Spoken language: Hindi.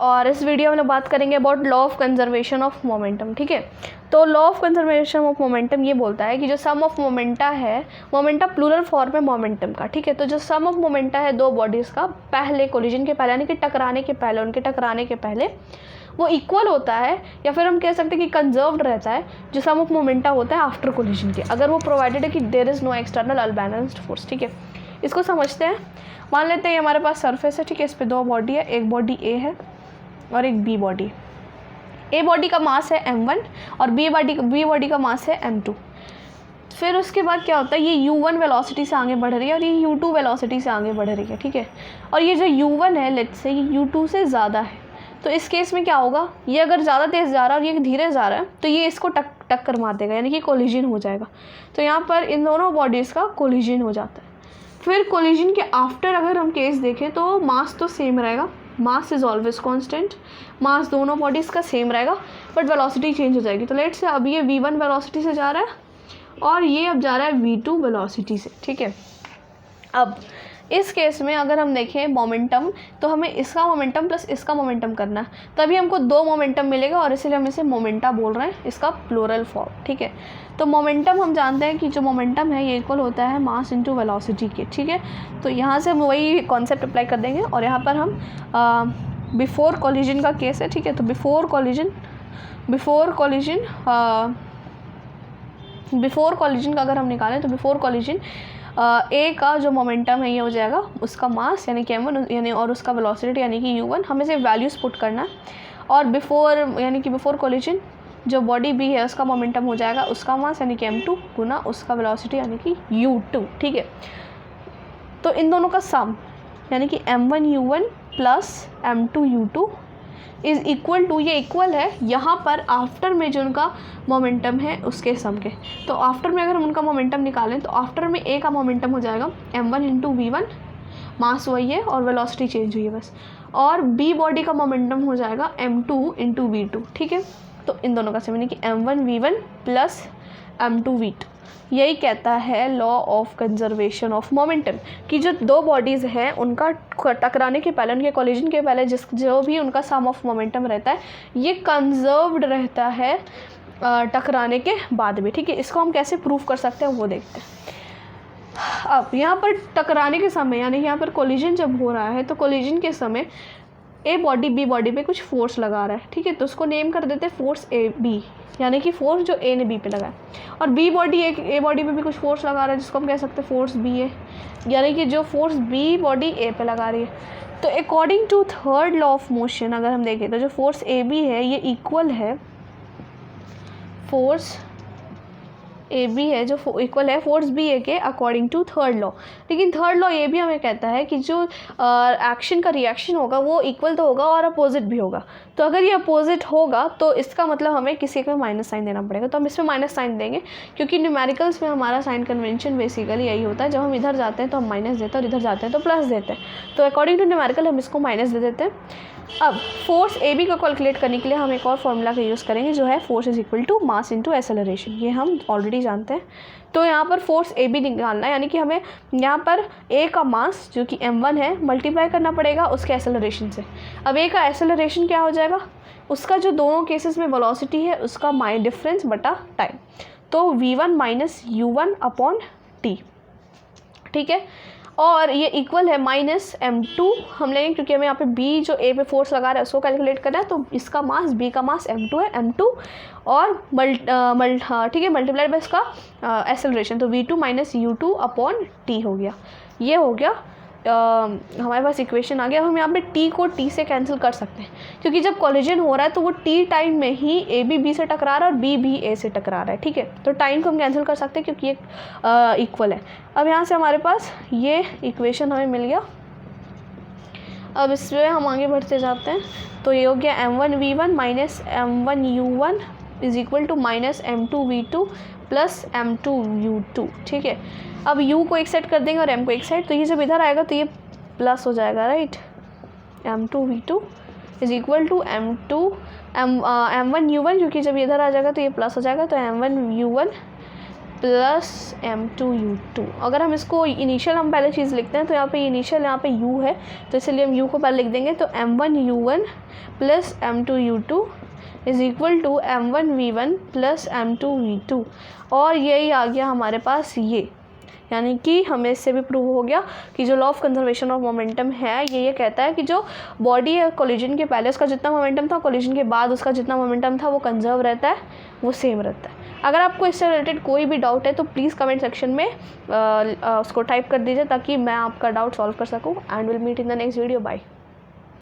और इस वीडियो में हम बात करेंगे about law of conservation of momentum. ठीक है, तो law of conservation of momentum ये बोलता है कि जो सम ऑफ मोमेंटा है, मोमेंटा प्लूरल फॉर्म है मोमेंटम का। ठीक है, तो जो सम ऑफ मोमेंटा है दो बॉडीज़ का पहले कोलिजन के पहले, यानी कि टकराने के पहले, उनके टकराने के पहले वो इक्वल होता है, या फिर हम कह सकते हैं कि कंजर्व्ड रहता है जो सम ऑफ मोमेंटा होता है आफ्टर कोलिजन के, अगर वो प्रोवाइडेड है कि there is no external unbalanced force. ठीक है, इसको समझते हैं। मान लेते हैं हमारे पास सरफेस है। ठीक है, इस पर दो बॉडी है, एक बॉडी ए है और एक बी बॉडी। ए बॉडी का मास है m1 और बी बॉडी का मास है m2। फिर उसके बाद क्या होता है, ये u1 वेलोसिटी से आगे बढ़ रही है और ये u2 वेलोसिटी से आगे बढ़ रही है। ठीक है, और ये जो u1 है लेट्स से ये u2 से ज़्यादा है, तो इस केस में क्या होगा, ये अगर ज़्यादा तेज़ जा रहा है और ये धीरे जा रहा है तो ये इसको टक्कर मार देगा, यानी कि कोलिजन हो जाएगा। तो यहाँ पर इन दोनों बॉडीज़ का कोलिजन हो जाता है। फिर कोलिजन के आफ्टर अगर हम केस देखें तो मास तो सेम रहेगा, मास इज़ ऑलवेज कांस्टेंट, मास दोनों बॉडीज़ का सेम रहेगा, बट वेलोसिटी चेंज हो जाएगी। तो लेट्स से अब ये v1 वेलोसिटी से जा रहा है और ये अब जा रहा है v2 वेलोसिटी से। ठीक है, अब इस केस में अगर हम देखें मोमेंटम, तो हमें इसका मोमेंटम प्लस इसका मोमेंटम करना है, तभी हमको दो मोमेंटम मिलेगा और इसीलिए हम इसे मोमेंटा बोल रहे हैं, इसका प्लूरल फॉर्म। ठीक है, तो मोमेंटम हम जानते हैं कि जो मोमेंटम है ये इक्वल होता है मास इनटू वेलोसिटी के। ठीक है, तो यहाँ से हम वही कॉन्सेप्ट अप्लाई कर देंगे और यहाँ पर हम बिफोर कोलिजन का केस है। ठीक है, तो बिफोर कोलिजन का अगर हम निकालें तो बिफोर कोलिजन ए का जो मोमेंटम है ये हो जाएगा उसका मास यानी कि m1 यानी और उसका वेलोसिटी यानी कि u1, हमें सिर्फ वैल्यूज़ पुट करना है। और बिफोर कोलिजन जो बॉडी बी है उसका मोमेंटम हो जाएगा उसका मास यानी कि m2 गुना उसका वेलोसिटी यानी कि u2। ठीक है, तो इन दोनों का सम यानी कि m1 u1 plus m2 u2 is equal to, ये इक्वल है यहाँ पर आफ्टर में जो उनका मोमेंटम है उसके सम के। तो आफ्टर में अगर हम उनका मोमेंटम निकालें तो आफ्टर में ए का मोमेंटम हो जाएगा m1 इंटू v1, मास वही है और वेलोसिटी चेंज हुई है बस, और बी बॉडी का मोमेंटम हो जाएगा m2 इंटू v2। ठीक है, तो इन दोनों का सम यानी कि m1 v1 plus m2 v2, यही कहता है law of conservation of momentum कि जो दो बॉडीज़ हैं उनका टकराने के पहले, उनके कोलिजन के पहले जो भी उनका सम ऑफ मोमेंटम रहता है ये कंजर्व्ड रहता है टकराने के बाद भी। ठीक है, इसको हम कैसे प्रूव कर सकते हैं वो देखते हैं। अब यहाँ पर टकराने के समय यानी यहाँ पर कोलिजन जब हो रहा है तो कोलिजन के समय ए बॉडी बी बॉडी पे कुछ फोर्स लगा रहा है। ठीक है, तो उसको नेम कर देते हैं फोर्स ए बी, यानी कि फोर्स जो ए ने बी पे लगाया, और बी बॉडी ए बॉडी पे भी कुछ फोर्स लगा रहा है जिसको हम कह सकते हैं फोर्स बी ए, यानी कि जो फोर्स बी बॉडी ए पे लगा रही है। तो according to third law of motion अगर हम देखें तो जो फोर्स ए बी है ये इक्वल है फोर्स ए बी है जो इक्वल है फोर्स बी ए के अकॉर्डिंग टू थर्ड लॉ। लेकिन थर्ड लॉ ये भी हमें कहता है कि जो एक्शन का रिएक्शन होगा वो इक्वल तो होगा और अपोजिट भी होगा। तो अगर ये अपोजिट होगा तो इसका मतलब हमें किसी को माइनस साइन देना पड़ेगा, तो हम इसमें माइनस साइन देंगे क्योंकि न्यूमेरिकल्स में हमारा साइन कन्वेंशन बेसिकली यही होता है, जब हम इधर जाते हैं तो हम माइनस देते हैं और इधर जाते हैं तो प्लस देते हैं। तो अकॉर्डिंग टू न्यूमेरिकल हम इसको माइनस दे देते हैं। अब फोर्स ए बी को कैलकुलेट करने के लिए हम एक और फॉर्मूला का यूज़ करेंगे जो है force is equal to mass into acceleration, ये हम ऑलरेडी जानते हैं। तो यहाँ पर फोर्स ए बी निकालना है, यानी कि हमें यहाँ पर ए का मास जो कि m1 है मल्टीप्लाई करना पड़ेगा उसके एक्सेलरेशन से। अब ए का एक्सेलरेशन क्या हो जाएगा, उसका जो दोनों केसेस में वेलोसिटी है उसका डिफरेंस बटा टाइम, तो v1 minus u1 upon t। ठीक है, और ये इक्वल है माइनस m2 हम लेंगे क्योंकि हमें यहाँ पे b जो a पे फोर्स लगा रहा है उसको कैलकुलेट करना है, तो इसका मास b का मास m2 है, m2 और ठीक है मल्टीप्लाइड बाय इसका एक्सेलरेशन, तो v2 minus u2 upon t हो गया। ये हो गया हमारे पास इक्वेशन आ गया। हम यहाँ पे t को t से कैंसिल कर सकते हैं क्योंकि जब कोलिजन हो रहा है तो वो t टाइम में ही a भी b से टकरा रहा है और b भी a से टकरा रहा है। ठीक है, तो टाइम को हम कैंसिल कर सकते हैं क्योंकि ये इक्वल है। अब यहाँ से हमारे पास ये इक्वेशन हमें मिल गया। अब इसमें हम आगे बढ़ते जाते हैं, तो ये हो गया m1 v1 minus m1 u1 is equal to minus m2 v2 plus m2 u2। ठीक है, अब u को एक साइड कर देंगे और m को एक साइड, तो ये जब इधर आएगा तो ये प्लस हो जाएगा, right. m2 v2 is equal to m1 u1 क्योंकि जब इधर आ जाएगा तो ये प्लस हो जाएगा, तो m1 u1 प्लस m2u2। अगर हम इसको इनिशियल हम पहले चीज़ लिखते हैं तो यहाँ पे इनिशियल यहाँ पे u है, तो इसलिए हम u को पहले लिख देंगे। तो m1u1 plus m2u2 is equal to m1v1 plus m2v2। और यही आ गया हमारे पास ये, यानी कि हमें इससे भी प्रूव हो गया कि जो law of conservation of momentum है ये कहता है कि जो बॉडी है कोलिजन के पहले उसका जितना मोमेंटम था, कोलिजन के बाद उसका जितना मोमेंटम था वो कंजर्व रहता है, वो सेम रहता है। अगर आपको इससे रिलेटेड कोई भी डाउट है तो प्लीज़ कमेंट सेक्शन में उसको टाइप कर दीजिए ताकि मैं आपका डाउट सॉल्व कर सकूँ। And will meet in the next video. Bye.